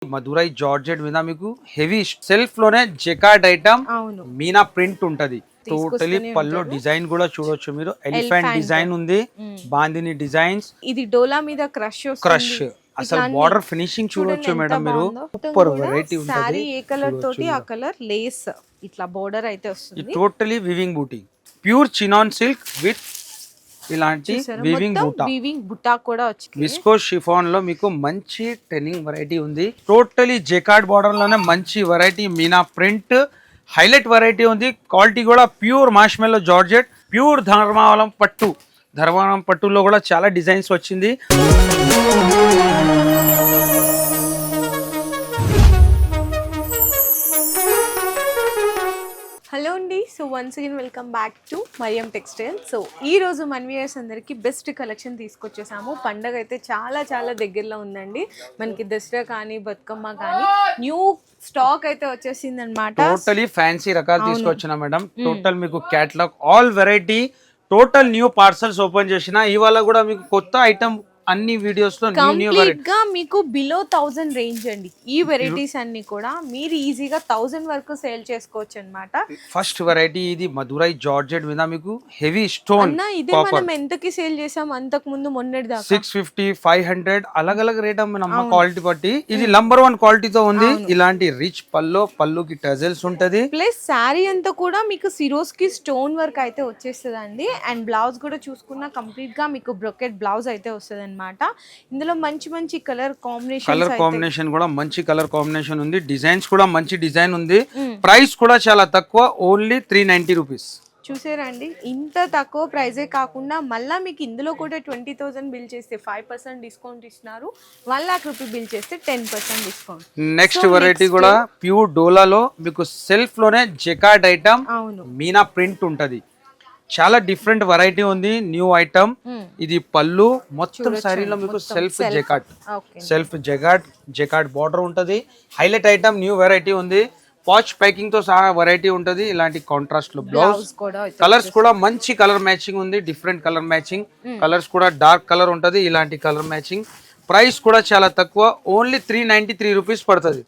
Madurai georgette మీద మీకు heavy self లోనే జెకార్డ్ ఐటమ్ మీనా ప్రింట్ ఉంటది. టోటలీ పల్లో డిజైన్ కూడా చూడొచ్చు మీరు. ఎలిఫెంట్ డిజైన్ ఉంది, బాందిని డిజైన్స్. ఇది డోలా మీద క్రష్ అసలు బార్డర్ ఫినిషింగ్ చూడొచ్చు మేడం మీరు. సూపర్ వెరైటీ ఉంటుంది. సారీ ఏ కలర్ తోటి ఆ కలర్ లేస్ ఇట్లా బోర్డర్ అయితే వస్తుంది. టోటలీ వివింగ్ బూటీ, ప్యూర్ చినాన్ సిల్క్ విత్ ఇలాంటి వీవింగ్ బుటా కూడా వచ్చింది. విస్కో షిఫాన్ లో మీకు మంచి ట్రెండింగ్ వెరైటీ ఉంది. టోటలీ జెకార్డ్ బార్డర్ లోనే మంచి వెరైటీ మీనా ప్రింట్ హైలైట్ వెరైటీ ఉంది. క్వాలిటీ కూడా pure marshmallow georgette, pure Dharmavaram పట్టు. ధర్మావరం పట్టులో కూడా చాలా డిజైన్స్ వచ్చింది. హలో అండి, so once again welcome back to Mariyam textile. So ఈ రోజు మన వ్యూయర్స్ అందరికి బెస్ట్ కలెక్షన్ తీసుకొచ్చేసాము. పండగ అయితే చాలా చాలా దగ్గరలో ఉందండి. మనకి దసరా కానీ బతుకమ్మ కానీ న్యూ స్టాక్ అయితే వచ్చేసింది అనమాట. టోటలీ ఫ్యాన్సీ రకాలు తీసుకొచ్చిన మేడం. టోటల్ మీకు catalogue all variety, total new parcels open చేసిన. ఇవాళ కూడా మీకు కొత్త ఐటమ్ అన్ని వీడియోస్ లో కంప్లీట్ గా మీకు బిలో 1000 రేంజ్ అండి. ఈ వెరైటీస్ అన్ని కూడా మీరు ఈజీగా 1000 వరకు సేల్ చేసుకోవచ్చు అన్నమాట. ఫస్ట్ వెరైటీ ఇది మధురై జార్జెట్ మీద మీకు హెవీ స్టోన్. ఇదే మనం ఎంతకి సేల్ చేసాం అంతకు ముందు మొన్నటి దాకా 650 500 అలగ్ అలగ్ రేట్ అమ్మ క్వాలిటీ బట్టి. ఇది నంబర్ 1 క్వాలిటీతో ఉంది. ఇలాంటి రిచ్ పల్లుకి టజల్స్ ఉంటది. ప్లస్ శారీ అంతా కూడా మీకు సిరోస్ కి స్టోన్ వర్క్ అయితే వచ్చేస్తుందండి. అండ్ బ్లౌజ్ కూడా చూసుకున్నా కంప్లీట్ గా మీకు బ్రొకెట్ బ్లౌజ్ అయితే వస్తుంది అనమాట. ఇందులో మంచి మంచి కలర్ కాంబినేషన్ కూడా మంచి కలర్ కాంబినేషన్ ఉంది. డిజైన్స్ కూడా మంచి డిజైన్ ఉంది. ప్రైస్ కూడా చాలా తక్కువ, ఓన్లీ 390 రూపీస్. చూసారండి, ఇంత తక్కువ ప్రైజే కాకుండా మళ్ళీ మీకు ఇందులో కూడా 20,000 బిల్ చేస్తే 5% డిస్కౌంట్ ఇస్తున్నారు. 1 lakh రూపీ బిల్ చేస్తే 10% డిస్కౌంట్. నెక్స్ట్ వెరైటీ కూడా ప్యూర్ డోలాలో మీకు సెల్ఫ్ లోనే జెకార్డ్ ఐటమ్ మీనా ప్రింట్ ఉంటది. చాలా డిఫరెంట్ వెరైటీ ఉంది, న్యూ ఐటమ్. ఇది పళ్ళు మొత్తం సారీలో మీకు సెల్ఫ్ జెకార్డ్ బార్డర్ ఉంటది. హైలైట్ ఐటమ్, న్యూ వెరైటీ ఉంది. పాచ్ ప్యాకింగ్ తో సహా వెరైటీ ఉంటది. ఇలాంటి కాంట్రాస్ట్ లో బ్లౌజ్, కలర్స్ కూడా మంచి కలర్ మ్యాచింగ్ ఉంది. డిఫరెంట్ కలర్ మ్యాచింగ్, కలర్స్ కూడా డార్క్ కలర్ ఉంటది. ఇలాంటి కలర్ మ్యాచింగ్. ప్రైస్ కూడా చాలా తక్కువ, ఓన్లీ 393 రూపీస్ పడుతుంది.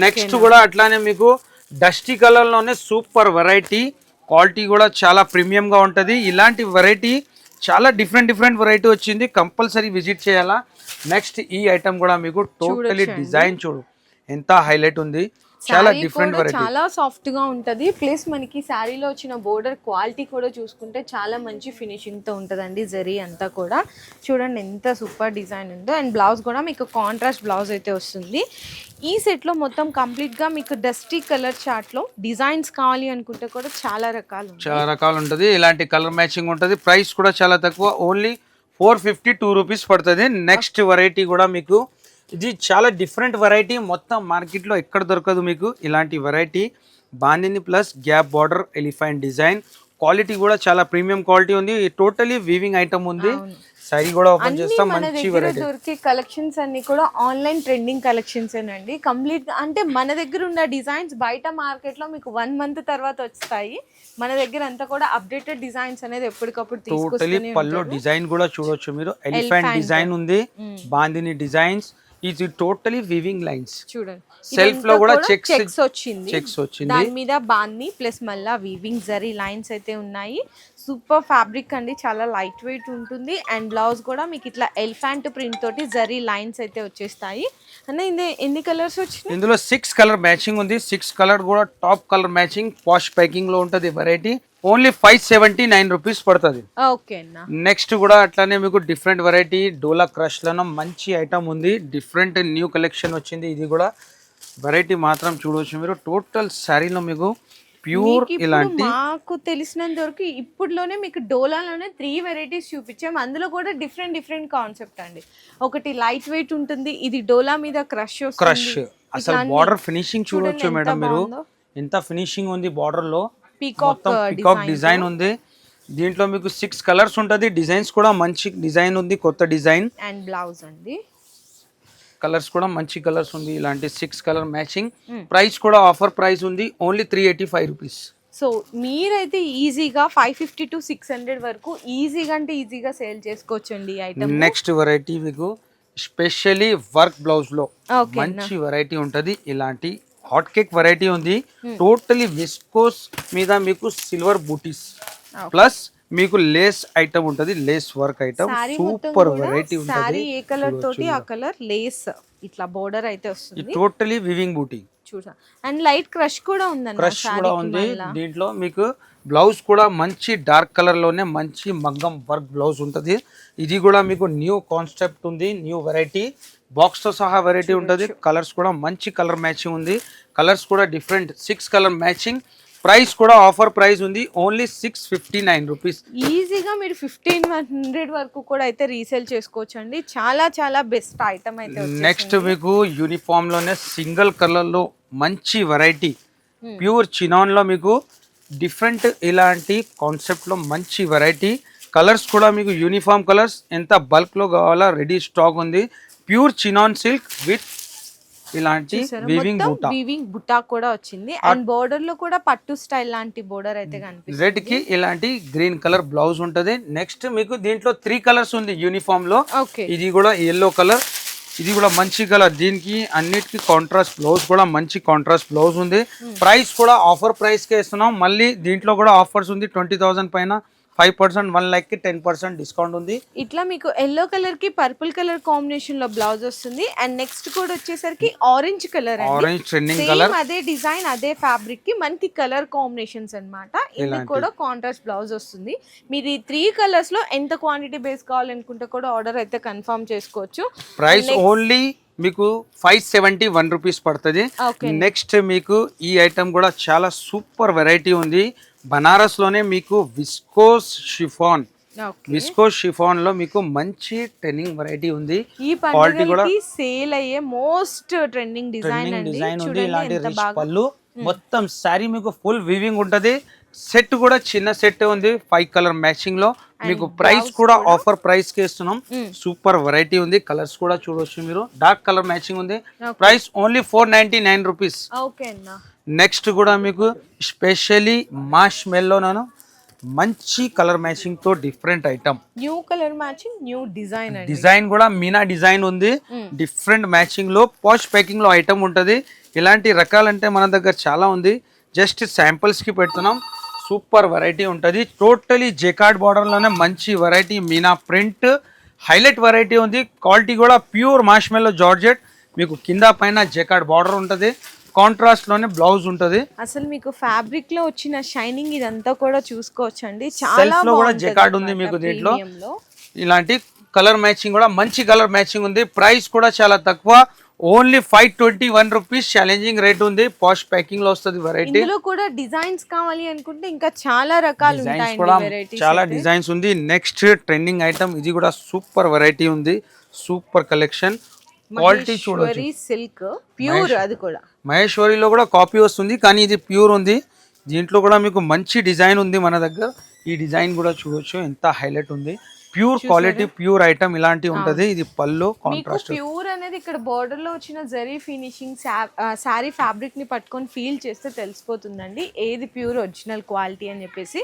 నెక్స్ట్ కూడా అట్లానే మీకు డస్టీ కలర్ లోనే సూపర్ వెరైటీ. క్వాలిటీ కూడా చాలా ప్రీమియం గా ఉంటది. ఇలాంటి వెరైటీ చాలా డిఫరెంట్ వెరైటీ వచ్చింది, కంపల్సరీ విజిట్ చేయాలా. నెక్స్ట్ ఈ ఐటమ్ కూడా మీకు టోటలీ డిజైన్ చూడు ఎంత హైలైట్ ఉంది. చాలా డిఫరెంట్ వెరైటీ, చాలా సాఫ్ట్ గా ఉంటది. ప్లస్ మనకి శారీలో వచ్చిన బోర్డర్ క్వాలిటీ కూడా చూసుకుంటే చాలా మంచి ఫినిషింగ్ తో ఉంటదండి. జరీ అంతా కూడా చూడండి ఎంత సూపర్ డిజైన్ ఉందో. అండ్ బ్లౌజ్ కూడా మీకు కాంట్రాస్ట్ బ్లౌజ్ అయితే వస్తుంది. ఈ సెట్ లో మొత్తం కంప్లీట్ గా మీకు డస్టీ కలర్ చార్ట్ లో డిజైన్స్ కావాలి అనుకుంటే కూడా చాలా రకాలు ఉంటది. ఇలాంటి కలర్ మ్యాచింగ్ ఉంటది. ప్రైస్ కూడా చాలా తక్కువ, ఓన్లీ 452 రూపీస్ పడుతుంది. నెక్స్ట్ వెరైటీ కూడా మీకు ఇది చాలా డిఫరెంట్ వెరైటీ, మొత్తం మార్కెట్లో ఎక్కడ దొరకదు మీకు ఇలాంటి variety. Bandhani plus gap border, elephant design. Quality కూడా చాలా ప్రీమియం క్వాలిటీ ఉంది. టోటలీ వీవింగ్ ఐటమ్ ఉంది. సారీ కూడా ఓపెన్ చేస్తాం. మంచి వెరైటీ దొరికే కలెక్షన్స్ అన్ని కూడా ఆన్లైన్ ట్రెండింగ్ కలెక్షన్స్ అండి. కంప్లీట్ అంటే మన దగ్గర ఉన్న డిజైన్స్ బయట మార్కెట్ లో మీకు 1 month తర్వాత వస్తాయి. మన దగ్గర అంతా కూడా అప్డేటెడ్ డిజైన్స్ అనేది ఎప్పటికప్పుడు తీసుకొస్తూనే. పల్లో డిజైన్ కూడా చూడొచ్చు మీరు. ఎలిఫెంట్ డిజైన్ ఉంది, బాందిని డిజైన్స్. ఇది టోటలీ వీవింగ్ లైన్స్. చూడండి సెల్ఫ్ లో కూడా చెక్స్ వచ్చింది. దాని మీద బాంది ప్లస్ మళ్ళా వీవింగ్ జరీ లైన్స్ అయితే ఉన్నాయి. సూపర్ ఫ్యాబ్రిక్ అండి, చాలా లైట్ వెయిట్ ఉంటుంది. అండ్ బ్లౌజ్ కూడా మీకు ఇట్లా ఎలిఫెంట్ ప్రింట్ తోటి జరీ లైన్స్ అయితే వచ్చేస్తాయి. అన్న ఎన్ని కలర్స్ వచ్చినాయి? ఇందులో 6 కలర్ మ్యాచింగ్ ఉంది. 6 కలర్ కూడా టాప్ కలర్ మ్యాచింగ్, పాష్ ప్యాకింగ్ లో ఉంటది వెరైటీ. ఓన్లీ 579 రూపీస్ పడుతుంది. నెక్స్ట్ కూడా అట్లానే మీకు డిఫరెంట్ వెరైటీ డోలా క్రష్ లను మంచి ఐటమ్ ఉంది. డిఫరెంట్ న్యూ కలెక్షన్ వచ్చింది. ఇది కూడా వెరైటీ మాత్రం చూడవచ్చు మీరు. టోటల్ శారీలో మీకు ప్యూర్ ఇలాంటి మాకు తెలిసినంత వరకు ఇప్పుడులోనే మీకు డోలాలోనే 3 వెరైటీస్ చూపించాం. అందులో కూడా డిఫరెంట్ కాన్సెప్ట్ అండి. ఒకటి లైట్ వెయిట్ ఉంటుంది, ఇది డోలా మీద క్రష్. అసలు బార్డర్ ఫినిషింగ్ చూడొచ్చు మేడం మీరు, ఎంత ఫినిషింగ్ ఉంది. బార్డర్ లో పీకాక్ డిజైన్ ఉంది. దీంట్లో మీకు 6 కలర్స్ ఉంటది. డిజైన్స్ కూడా మంచి డిజైన్ ఉంది, కొత్త డిజైన్. అండ్ బ్లౌజ్ అండి కలర్స్ కూడా మంచి కలర్స్ ఉంది. ఇలాంటి 6 కలర్ మ్యాచింగ్. ప్రైస్ కూడా ఆఫర్ ప్రైస్ ఉంది, ఓన్లీ 385 రూపీస్. సో మీరైతే ఈజీగా 550 to 600 వరకు ఈజీగా సేల్ చేసుకోవచ్చండి ఈ ఐటమ్. నెక్స్ట్ వెరైటీ మీకు స్పెషల్లీ వర్క్ బ్లౌజ్ లో ఓకే మంచి వెరైటీ ఉంటది. ఇలాంటి హాట్ కేక్ వెరైటీ ఉంది. టోటలీ విస్కోస్ మీద మీకు సిల్వర్ బూటీస్ ప్లస్ మీకు లేస్ ఐటమ్ ఉంటది, lace work item. Super variety ఉంటది. సారీ ఏ కలర్ తోటి ఆ కలర్ లేస్ ఇట్లా బోర్డర్ అయితే వస్తుంది. టోటలీ వివింగ్ బూటీ చూసా. అండ్ లైట్ క్రష్ కూడా ఉందండి, క్రష్ కూడా ఉంది. దీంట్లో మీకు బ్లౌజ్ కూడా మంచి డార్క్ కలర్ లోనే మంచి మగ్గం వర్క్ బ్లౌజ్ ఉంటది. ఇది కూడా మీకు న్యూ కాన్సెప్ట్ ఉంది, న్యూ వెరైటీ. బాక్స్ తో సహా వెరైటీ ఉంటది. కలర్స్ కూడా మంచి కలర్ మ్యాచింగ్ ఉంది. కలర్స్ కూడా డిఫరెంట్ 6 కలర్ మ్యాచింగ్. ప్రైస్ కూడా ఆఫర్ ప్రైస్ ఉంది, ఓన్లీ 659 రూపీస్. ఈజీగా మీరు 1500 వరకు కూడా అయితే రీసేల్ చేసుకోవచ్చు అండి. చాలా చాలా బెస్ట్ ఐటమ్ అయితే. నెక్స్ట్ మీకు యూనిఫామ్ లోనే సింగిల్ కలర్ లో మంచి వెరైటీ, ప్యూర్ చినాన్ లో మీకు డిఫరెంట్ ఇలాంటి కాన్సెప్ట్ లో మంచి వెరైటీ. కలర్స్ కూడా మీకు యూనిఫామ్ కలర్స్, ఎంత బల్క్ లో కావాలా రెడీ స్టాక్ ఉంది. ప్యూర్ చినాన్ సిల్క్ విత్ ఇలాంటి వీవింగ్ బుటా కూడా వచ్చింది. అండ్ బోర్డర్ లో కూడా పట్టు స్టైల్ లాంటి బోర్డర్ అయితే కనిపిస్తుంది. రెడ్ కి ఇలాంటి గ్రీన్ కలర్ బ్లౌజ్ ఉంటది. నెక్స్ట్ మీకు దీంట్లో 3 కలర్స్ ఉంది యూనిఫామ్ లో. ఇది కూడా ఎల్లో కలర్, ఇది కూడా మంచి కలర్. దీనికి అన్నిటికీ కాంట్రాస్ట్ బ్లౌజ్ కూడా మంచి కాంట్రాస్ట్ బ్లౌజ్ ఉంది. ప్రైస్ కూడా ఆఫర్ ప్రైస్ కే ఇస్తున్నాం. మళ్ళీ దీంట్లో కూడా ఆఫర్స్ ఉంది. 20,000 పైన 5%, 1 lakh కి 10% డిస్కౌంట్ ఉంది. ఇట్లా మీకు ఎల్లో కలర్ కి పర్పుల్ కలర్ కాంబినేషన్ లో బ్లౌజ్ వస్తుంది. అండ్ నెక్స్ట్ కూడా వచ్చేసరికి orange colour, orange trending colour. అదే డిజైన్ అదే ఫ్యాబ్రిక్ కి మనకి కలర్ కాంబినేషన్స్ అన్నమాట. ఇది కూడా కాంట్రాస్ట్ బ్లౌజ్ వస్తుంది. మీరు ఈ 3 కలర్స్ లో ఎంత క్వాంటిటీ బేస్ కావాలనుకుంటే కూడా ఆర్డర్ అయితే కన్ఫర్మ్ చేసుకోవచ్చు. ప్రైస్ ఓన్లీ మీకు 571 రూపీస్ పడుతుంది. నెక్స్ట్ మీకు ఈ ఐటమ్ కూడా చాలా సూపర్ వెరైటీ ఉంది. బనారస్ లోనే మీకు విస్కోస్ షిఫాన్, విస్కోస్ షిఫాన్ లో మీకు మంచి ట్రెండింగ్ వెరైటీ ఉంది. ఈ పండుగకి సేల్ అయ్యే మోస్ట్ ట్రెండింగ్ డిజైన్ ఉంది. ఇలాంటి రిచ్ పళ్ళు, మొత్తం సారీ మీకు ఫుల్ వీవింగ్ ఉంటది. సెట్ కూడా చిన్న సెట్ ఉంది 5 కలర్ మ్యాచింగ్ లో. మీకు ప్రైస్ కూడా ఆఫర్ ప్రైస్ కి ఇస్తున్నాం. సూపర్ వెరైటీ ఉంది. కలర్స్ కూడా చూడొచ్చు మీరు, డార్క్ కలర్ మ్యాచింగ్ ఉంది. Price only 499 rupees. నెక్స్ట్ కూడా మీకు స్పెషల్లీ మాష్ మెల్లోనాను మంచి కలర్ మ్యాచింగ్ తో different item, new colour matching, new design. Design కూడా మీనా డిజైన్ ఉంది. డిఫరెంట్ మ్యాచింగ్ లో పాష్ ప్యాకింగ్ లో ఐటమ్ ఉంటది. ఇలాంటి రకాలంటే మన దగ్గర చాలా ఉంది. జస్ట్ శాంపిల్స్ కి పెడుతున్నాం. సూపర్ వెరైటీ ఉంటుంది. టోటలీ జెకార్డ్ బార్డర్ లోనే మంచి వెరైటీ, మీనా ప్రింట్ హైలైట్ వెరైటీ ఉంది. క్వాలిటీ కూడా ప్యూర్ మాష్మెల్లో జార్జెట్. మీకు కింద పైన జెకార్డ్ బార్డర్ ఉంటుంది. కాంట్రాస్ట్ లోనే బ్లౌజ్ ఉంటుంది. అసలు మీకు ఫ్యాబ్రిక్ లో వచ్చిన షైనింగ్ ఇదంతా కూడా చూసుకోవచ్చు అండి. సెల్ఫ్ లో కూడా జెకార్డ్ ఉంది మీకు. దీంట్లో ఇలాంటి కలర్ మ్యాచింగ్ కూడా మంచి కలర్ మ్యాచింగ్ ఉంది. ప్రైస్ కూడా చాలా తక్కువ, ఓన్లీ 521 రూపీస్. ఛాలెంజింగ్ రేట్ ఉంది. పాష్ ప్యాకింగ్ లో వస్తుంది వెరైటీ. ఇందులో కూడా డిజైన్స్ కావాలి అనుకుంటే ఇంకా చాలా రకాలు ఉంటాయి. చాలా డిజైన్స్ ఉంది. నెక్స్ట్ ట్రెండింగ్ ఐటమ్, ఇది కూడా సూపర్ వెరైటీ ఉంది. Super collection. క్వాలిటీ చూడండి, సిల్క్ ప్యూర్. అది కూడా మహేశ్వరిలో కూడా కాపీ వస్తుంది, కానీ ఇది ప్యూర్ ఉంది. దీంట్లో కూడా మీకు మంచి డిజైన్ ఉంది మన దగ్గర. ఈ డిజైన్ కూడా చూడొచ్చు, ఎంత హైలైట్ ఉంది. ప్యూర్ క్వాలిటీ, ప్యూర్ ఐటమ్ ఇలాంటి ఉంటది. ఇది పళ్ళు కాంట్రాస్ట్. ప్యూర్ అనేది ఇక్కడ బోర్డర్ లో వచ్చిన జరీ ఫినిషింగ్ సారీ ఫ్యాబ్రిక్ ని పట్టుకొని ఫీల్ చేస్తే తెలిసిపోతుందండి ఏది ప్యూర్ ఒరిజినల్ క్వాలిటీ అని చెప్పేసి.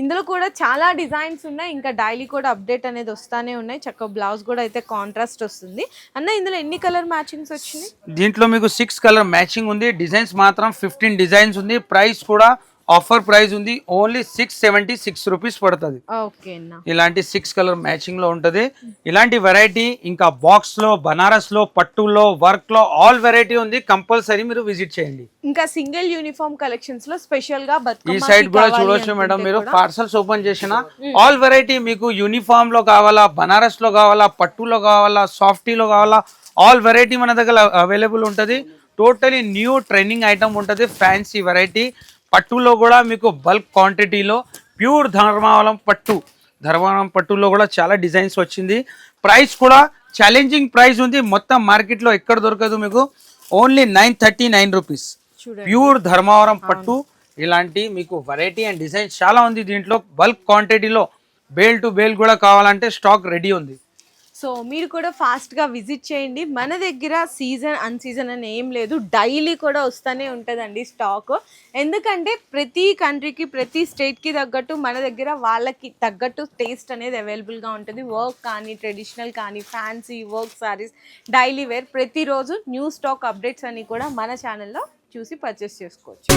ఇందులో కూడా చాలా డిజైన్స్ ఉన్నాయి. ఇంకా డైలీ కూడా అప్డేట్ అనేది వస్తానే ఉన్నాయి. చక్కగా బ్లౌజ్ కూడా అయితే కాంట్రాస్ట్ వస్తుంది. అన్న ఇందులో ఎన్ని కలర్ మ్యాచింగ్స్ వచ్చినాయి? దీంట్లో మీకు 6 కలర్ మ్యాచింగ్ ఉంది. డిజైన్స్ మాత్రం 15 డిజైన్స్ ఉంది. ప్రైస్ కూడా ఆఫర్ ప్రైస్ ఉంది, ఓన్లీ 676 రూపీస్ పడుతుంది. ఇలాంటి 6 కలర్ మ్యాచింగ్ లో ఉంటది. ఇలాంటి వెరైటీ ఇంకా బాక్స్ లో, బనారస్ లో, పట్టులో, వర్క్ లో ఆల్ వెరైటీ ఉంది. కంపల్సరీ మీరు విజిట్ చేయండి. ఇంకా సింగిల్ యూనిఫామ్ కలెక్షన్స్ లో స్పెషల్ గా ఈ సైడ్ కూడా చూడొచ్చు మేడం. మీరు పార్సల్స్ ఓపెన్ చేసిన ఆల్ వెరైటీ మీకు యూనిఫామ్ లో కావాలా, బనారస్ లో కావాలా, పట్టులో కావాలా, సాఫ్టీలో కావాలా, ఆల్ వెరైటీ మన దగ్గర అవైలబుల్ ఉంటది. టోటలీ న్యూ ట్రెండింగ్ ఐటమ్ ఉంటది. Fancy variety. పట్టులో కూడా మీకు బల్క్ క్వాంటిటీలో ప్యూర్ ధర్మవరం పట్టు, ధర్మవరం పట్టులో కూడా చాలా డిజైన్స్ వచ్చింది. ప్రైస్ కూడా ఛాలెంజింగ్ ప్రైస్ ఉంది. మొత్తం మార్కెట్లో ఎక్కడ దొరకదు మీకు. Only 939 rupees. ప్యూర్ ధర్మవరం పట్టు. ఇలాంటి మీకు వెరైటీ అండ్ డిజైన్స్ చాలా ఉంది దీంట్లో. బల్క్ క్వాంటిటీలో బేల్ టు బేల్ కూడా కావాలంటే స్టాక్ రెడీ ఉంది. సో మీరు కూడా ఫాస్ట్గా విజిట్ చేయండి. మన దగ్గర సీజన్ అన్సీజన్ అని ఏం లేదు, డైలీ కూడా వస్తూనే ఉంటుందండి స్టాక్. ఎందుకంటే ప్రతి కంట్రీకి ప్రతి స్టేట్కి తగ్గట్టు మన దగ్గర వాళ్ళకి తగ్గట్టు టేస్ట్ అనేది అవైలబుల్గా ఉంటుంది. వర్క్ కానీ ట్రెడిషనల్ కానీ fancy work sarees daily wear ప్రతిరోజు న్యూ స్టాక్ అప్డేట్స్ అన్ని కూడా మన ఛానల్లో చూసి పర్చేస్ చేసుకోవచ్చు.